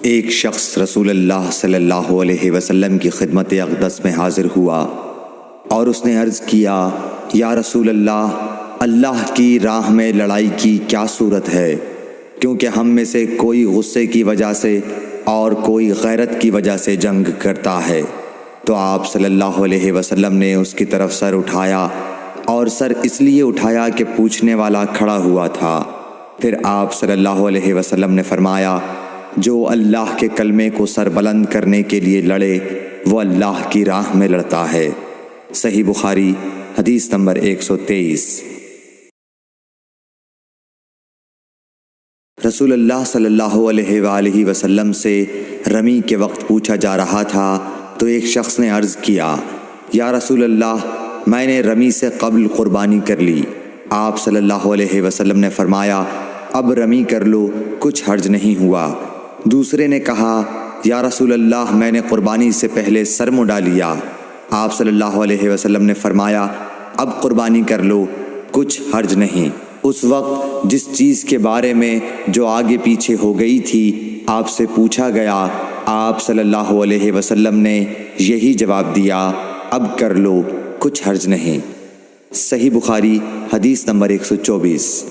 ایک شخص رسول اللہ صلی اللہ علیہ وسلم کی خدمت اقدس میں حاضر ہوا اور اس نے عرض کیا، یا رسول اللہ کی راہ میں لڑائی کی کیا صورت ہے؟ کیونکہ ہم میں سے کوئی غصے کی وجہ سے اور کوئی غیرت کی وجہ سے جنگ کرتا ہے۔ تو آپ صلی اللہ علیہ وسلم نے اس کی طرف سر اٹھایا، اور سر اس لیے اٹھایا کہ پوچھنے والا کھڑا ہوا تھا۔ پھر آپ صلی اللہ علیہ وسلم نے فرمایا، جو اللہ کے کلمے کو سر بلند کرنے کے لیے لڑے وہ اللہ کی راہ میں لڑتا ہے۔ صحیح بخاری حدیث نمبر 123۔ رسول اللہ صلی اللہ علیہ وآلہ وسلم سے رمی کے وقت پوچھا جا رہا تھا تو ایک شخص نے عرض کیا، یا رسول اللہ، میں نے رمی سے قبل قربانی کر لی۔ آپ صلی اللہ علیہ وسلم نے فرمایا، اب رمی کر لو، کچھ حرج نہیں ہوا۔ دوسرے نے کہا، یا رسول اللہ، میں نے قربانی سے پہلے سر منڈا لیا۔ آپ صلی اللہ علیہ وسلم نے فرمایا، اب قربانی کر لو، کچھ حرج نہیں۔ اس وقت جس چیز کے بارے میں جو آگے پیچھے ہو گئی تھی آپ سے پوچھا گیا، آپ صلی اللہ علیہ وسلم نے یہی جواب دیا، اب کر لو، کچھ حرج نہیں۔ صحیح بخاری حدیث نمبر 124۔